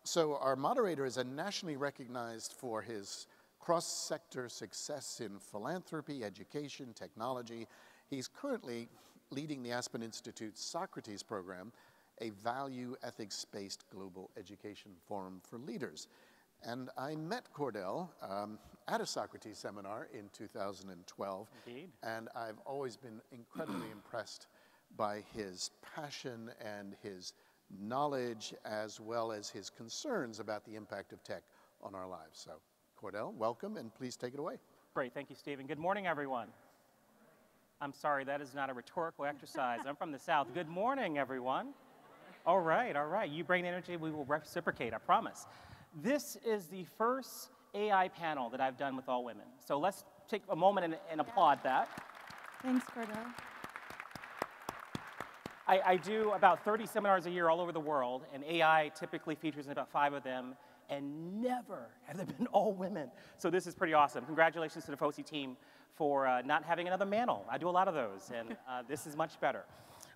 So our moderator is a nationally recognized for his cross-sector success in philanthropy, education, technology. He's currently leading the Aspen Institute's Socrates program, a value ethics-based global education forum for leaders. And I met Cordell at a Socrates seminar in 2012. Indeed. And I've always been incredibly impressed by his passion and his knowledge, as well as his concerns about the impact of tech on our lives. So, Cordell, welcome, and please take it away. Great, thank you, Stephen. Good morning, everyone. I'm sorry, that is not a rhetorical exercise. I'm from the South. Good morning, everyone. All right, all right. You bring energy, we will reciprocate, I promise. This is the first AI panel that I've done with all women. So let's take a moment and applaud that. Thanks, Cordell. I do about 30 seminars a year all over the world, and AI typically features in about 5 of them, and never have there been all women. So this is pretty awesome. Congratulations to the FOSI team for not having another mantle. I do a lot of those, and this is much better.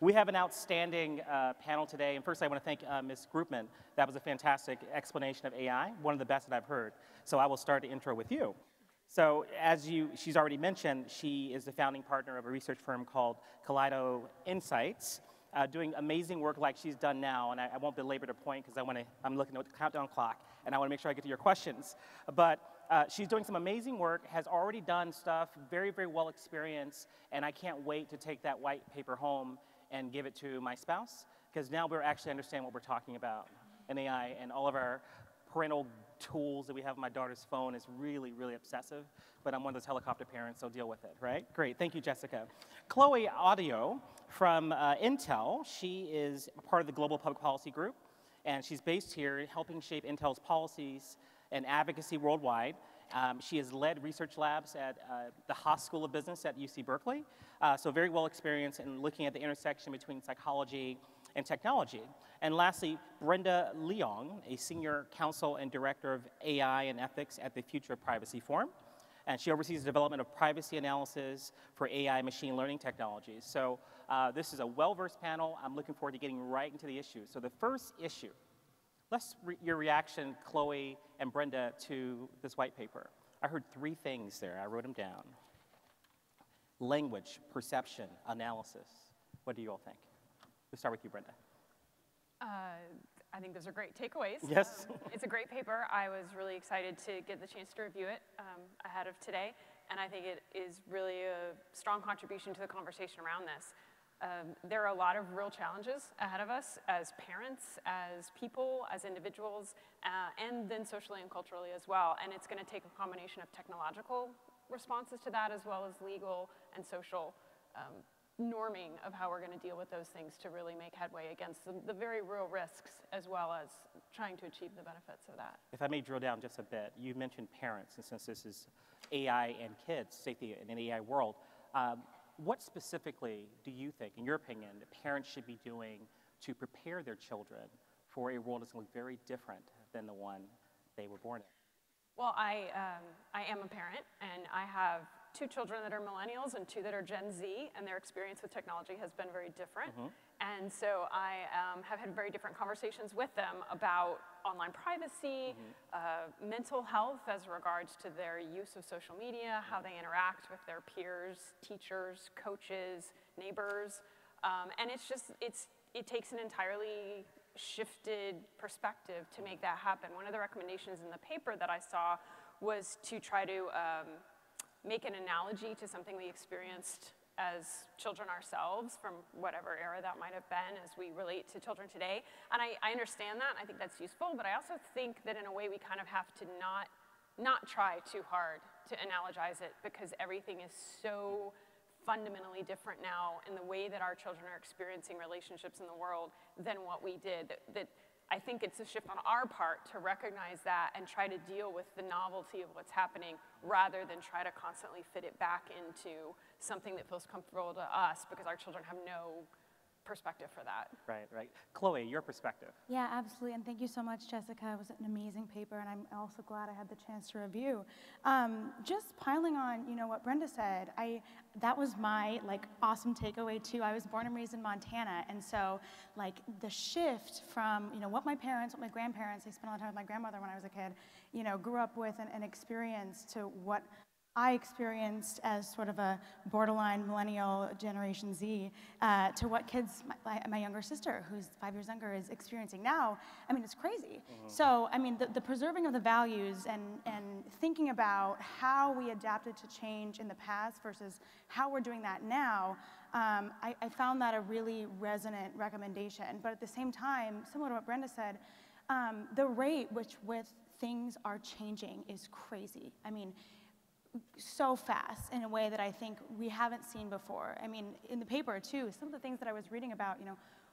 We have an outstanding panel today, and first I want to thank Ms. Groopman. That was a fantastic explanation of AI, one of the best that I've heard. So I will start the intro with you. So as she's already mentioned, she is the founding partner of a research firm called Kaleido Insights, doing amazing work like she's done now, and I won't belabor the point because I'm looking at the countdown clock, and I want to make sure I get to your questions. But she's doing some amazing work, has already done stuff, very, very well experienced, and I can't wait to take that white paper home and give it to my spouse, because now we're actually understanding what we're talking about in AI, and all of our parental tools that we have on my daughter's phone is really, really obsessive, but I'm one of those helicopter parents, so deal with it, right? Great, thank you, Jessica. Chloe Autio from Intel, she is part of the Global Public Policy Group, and she's based here helping shape Intel's policies and advocacy worldwide. She has led research labs at the Haas School of Business at UC Berkeley, so very well experienced in looking at the intersection between psychology and technology. And lastly, Brenda Leong, a senior counsel and director of AI and ethics at the Future of Privacy Forum. And she oversees the development of privacy analysis for AI machine learning technologies. So this is a well-versed panel. I'm looking forward to getting right into the issues. So the first issue, your reaction, Chloe and Brenda, to this white paper. I heard 3 things there. I wrote them down. Language, perception, analysis. What do you all think? We'll start with you, Brenda. I think those are great takeaways. Yes. It's a great paper. I was really excited to get the chance to review it ahead of today, and I think it is really a strong contribution to the conversation around this. There are a lot of real challenges ahead of us as parents, as people, as individuals, and then socially and culturally as well. And it's going to take a combination of technological responses to that, as well as legal and social norming of how we're going to deal with those things to really make headway against the very real risks, as well as trying to achieve the benefits of that. If I may drill down just a bit, you mentioned parents, and since this is AI and kids, safety in an AI world, what specifically do you think, in your opinion, that parents should be doing to prepare their children for a world that's going to look very different than the one they were born in? Well, I am a parent, and I have 2 children that are millennials and 2 that are Gen Z, and their experience with technology has been very different. And so I have had very different conversations with them about online privacy, mental health as regards to their use of social media, how they interact with their peers, teachers, coaches, neighbors. And it's just, it takes an entirely shifted perspective to make that happen. One of the recommendations in the paper that I saw was to try to make an analogy to something we experienced as children ourselves from whatever era that might have been as we relate to children today. And I understand that, I think that's useful, but I also think that in a way we kind of have to not try too hard to analogize it, because everything is so fundamentally different now in the way that our children are experiencing relationships in the world than what we did. That I think it's a shift on our part to recognize that and try to deal with the novelty of what's happening rather than try to constantly fit it back into something that feels comfortable to us, because our children have no perspective for that. Right, right. Chloe, your perspective. Yeah, absolutely, and thank you so much, Jessica. It was an amazing paper, and I'm also glad I had the chance to review. Just piling on, what Brenda said, that was my awesome takeaway too. I was born and raised in Montana, and so the shift from what my parents, what my grandparents, I spent a lot of time with my grandmother when I was a kid, grew up with and experienced to what I experienced as sort of a borderline millennial Generation Z to what kids, my younger sister, who's 5 years younger, is experiencing now. I mean, it's crazy. So, I mean, the preserving of the values and thinking about how we adapted to change in the past versus how we're doing that now, I found that a really resonant recommendation. But at the same time, similar to what Brenda said, the rate with things are changing is crazy. I mean, so fast in a way that I think we haven't seen before. I mean, in the paper too, some of the things that I was reading about,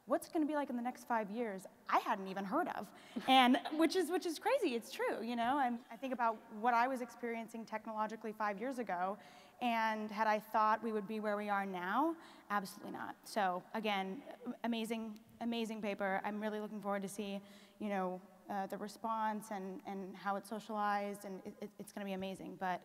what's going to be like in the next 5 years, I hadn't even heard of, and which is crazy. It's true, I think about what I was experiencing technologically 5 years ago, and had I thought we would be where we are now, absolutely not. So again, amazing paper. I'm really looking forward to see, the response and how it's socialized, and it's going to be amazing. But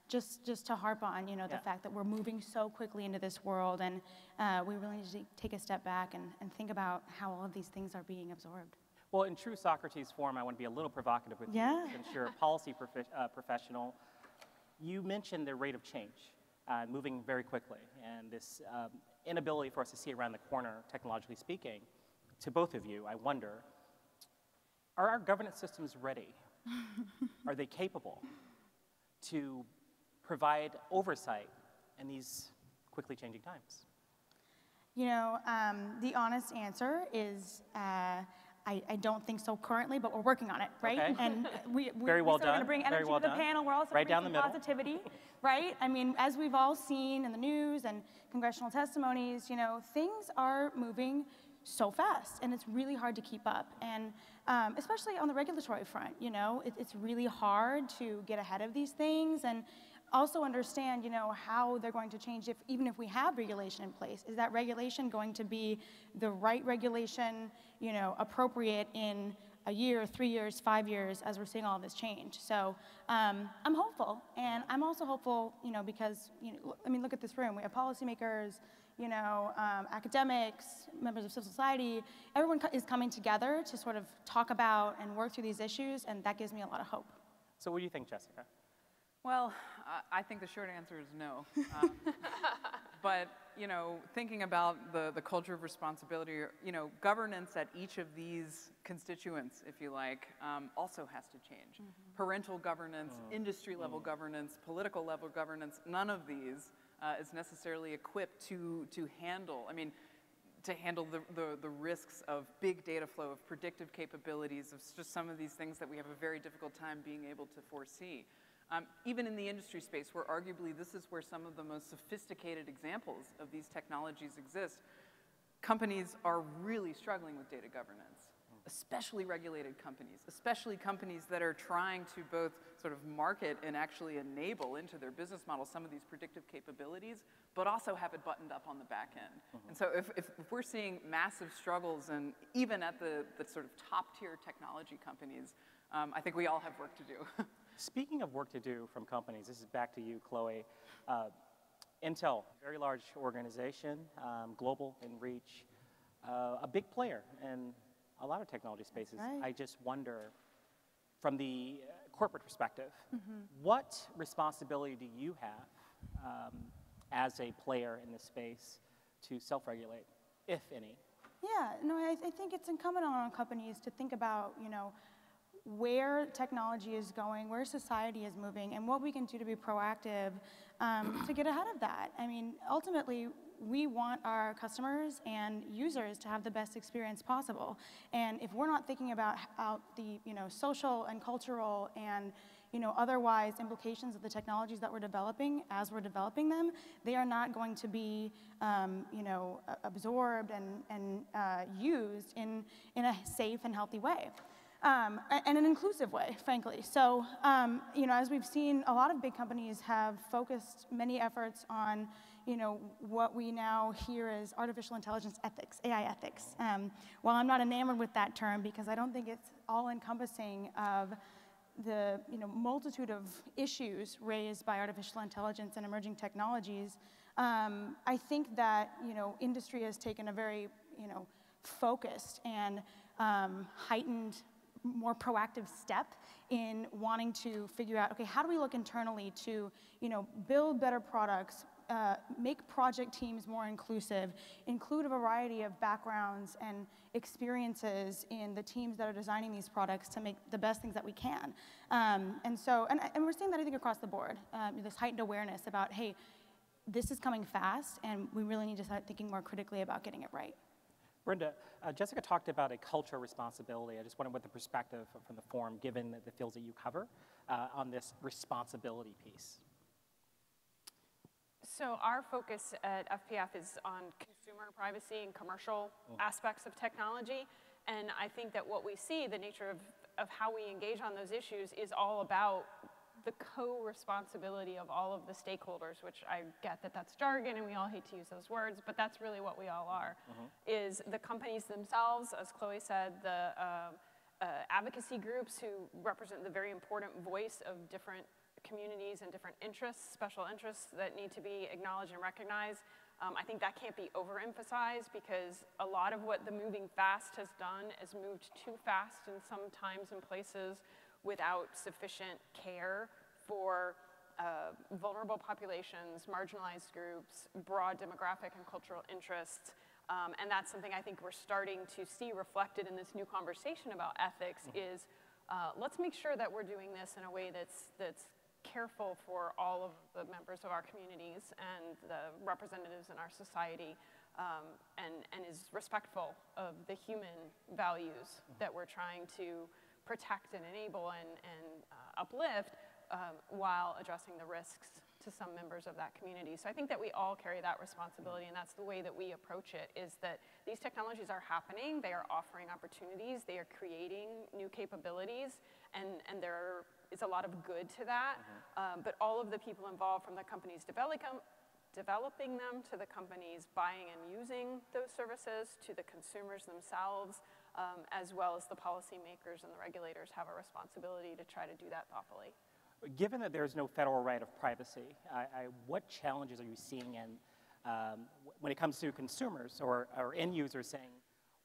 just to harp on, the fact that we're moving so quickly into this world, and we really need to take a step back and think about how all of these things are being absorbed. Well, in true Socrates form, I want to be a little provocative with you, since you're a policy professional. You mentioned the rate of change, moving very quickly, and this inability for us to see around the corner, technologically speaking. To both of you, I wonder, are our governance systems ready? Are they capable to provide oversight in these quickly changing times? The honest answer is I don't think so currently, but we're working on it, right? Okay. And we're well going to bring energy well to the done. panel. We're also Right bringing down the middle. positivity, right? I mean, as we've all seen in the news and congressional testimonies, things are moving so fast, and it's really hard to keep up. And especially on the regulatory front, it's really hard to get ahead of these things and also understand, how they're going to change even if we have regulation in place. Is that regulation going to be the right regulation, appropriate in a year, 3 years, 5 years, as we're seeing all of this change? So I'm hopeful, and I'm also hopeful, because, look at this room. We have policymakers, academics, members of civil society. Everyone is coming together to sort of talk about and work through these issues, and that gives me a lot of hope. So what do you think, Jessica? Well, I think the short answer is no. But, thinking about the culture of responsibility, governance at each of these constituents, if you like, also has to change. Parental governance, industry-level governance, political-level governance, none of these is necessarily equipped to handle, the risks of big data flow, of predictive capabilities, of just some of these things that we have a very difficult time being able to foresee. Even in the industry space, where arguably this is where some of the most sophisticated examples of these technologies exist, companies are really struggling with data governance, especially regulated companies, especially companies that are trying to both sort of market and actually enable into their business model some of these predictive capabilities, but also have it buttoned up on the back end. And so if we're seeing massive struggles, and even at the sort of top tier technology companies, I think we all have work to do. Speaking of work to do from companies, this is back to you, Chloe. Intel, very large organization, global in reach, a big player in a lot of technology spaces. Right. I just wonder, from the corporate perspective, what responsibility do you have as a player in this space to self-regulate, if any? Yeah, no, I think it's incumbent on companies to think about, where technology is going, where society is moving, and what we can do to be proactive to get ahead of that. I mean, ultimately, we want our customers and users to have the best experience possible. And if we're not thinking about the social and cultural and otherwise implications of the technologies that we're developing as we're developing them, they are not going to be absorbed and used in a safe and healthy way. And an inclusive way, frankly. So, as we've seen, a lot of big companies have focused many efforts on, what we now hear as artificial intelligence ethics, AI ethics. While I'm not enamored with that term because I don't think it's all-encompassing of the multitude of issues raised by artificial intelligence and emerging technologies, I think that industry has taken a very focused and heightened, more proactive step in wanting to figure out, okay, how do we look internally to build better products, make project teams more inclusive, include a variety of backgrounds and experiences in the teams that are designing these products to make the best things that we can. And we're seeing that, I think, across the board, this heightened awareness about, hey, this is coming fast, and we really need to start thinking more critically about getting it right. Brenda, Jessica talked about a cultural responsibility. I just wondered what the perspective from the forum, given the fields that you cover, on this responsibility piece. So our focus at FPF is on consumer privacy and commercial aspects of technology. And I think that what we see, the nature of how we engage on those issues, is all about the co-responsibility of all of the stakeholders, which I get that that's jargon and we all hate to use those words, but that's really what we all are, is the companies themselves, as Chloe said, the advocacy groups who represent the very important voice of different communities and different interests, special interests that need to be acknowledged and recognized. I think that can't be overemphasized because a lot of what the moving fast has done is moved too fast and sometimes in places without sufficient care for vulnerable populations, marginalized groups, broad demographic and cultural interests. And that's something I think we're starting to see reflected in this new conversation about ethics is let's make sure that we're doing this in a way that's careful for all of the members of our communities and the representatives in our society, and is respectful of the human values that we're trying to protect and enable and uplift while addressing the risks to some members of that community. So I think that we all carry that responsibility, and that's the way that we approach it, is that these technologies are happening, they are offering opportunities, they are creating new capabilities, and there is a lot of good to that. But all of the people involved, from the companies developing them, to the companies buying and using those services, to the consumers themselves, as well as the policymakers and the regulators, have a responsibility to try to do that thoughtfully. Given that there's no federal right of privacy, what challenges are you seeing when it comes to consumers or end users saying,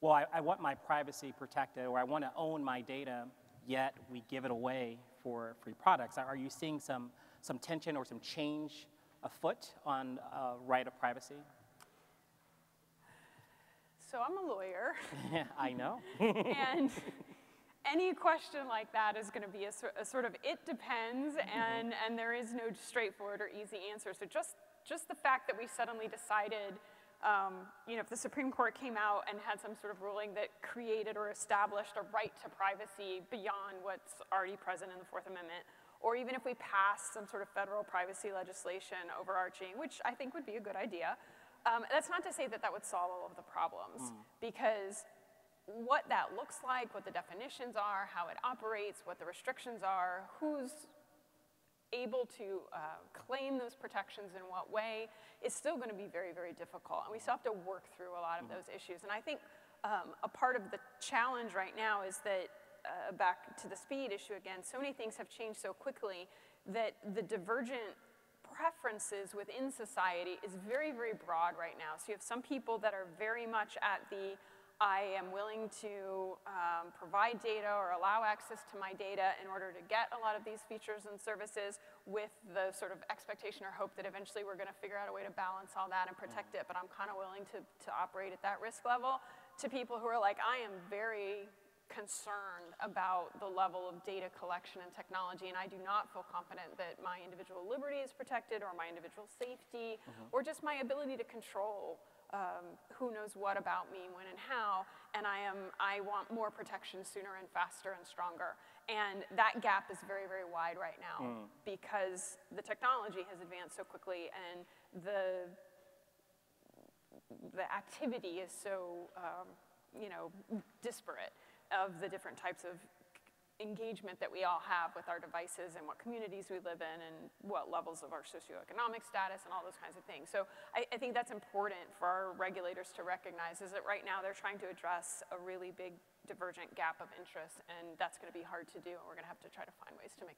well, I want my privacy protected, or I want to own my data, yet we give it away for free products? Are you seeing some tension or some change afoot on right of privacy? So I'm a lawyer. I know. And any question like that is going to be a sort of it depends, and there is no straightforward or easy answer. So just the fact that we suddenly decided, if the Supreme Court came out and had some sort of ruling that created or established a right to privacy beyond what's already present in the Fourth Amendment, or even if we passed some sort of federal privacy legislation overarching, which I think would be a good idea, that's not to say that that would solve all of the problems, because what that looks like, what the definitions are, how it operates, what the restrictions are, who's able to claim those protections in what way, is still going to be very, very difficult. And we still have to work through a lot of those issues. And I think a part of the challenge right now is that, back to the speed issue again, so many things have changed so quickly that the divergent preferences within society is very, very broad right now. So you have some people that are very much at the I am willing to provide data or allow access to my data in order to get a lot of these features and services, with the sort of expectation or hope that eventually we're going to figure out a way to balance all that and protect it, but I'm kind of willing to operate at that risk level, to people who are like, I am very concerned about the level of data collection and technology, and I do not feel confident that my individual liberty is protected, or my individual safety, or just my ability to control who knows what about me, when and how, and I want more protection sooner and faster and stronger. And that gap is very, very wide right now because the technology has advanced so quickly, and the activity is so disparate, of the different types of engagement that we all have with our devices and what communities we live in and what levels of our socioeconomic status and all those kinds of things. So I think that's important for our regulators to recognize, is that right now they're trying to address a really big divergent gap of interest, and that's going to be hard to do, and we're going to have to try to find ways to make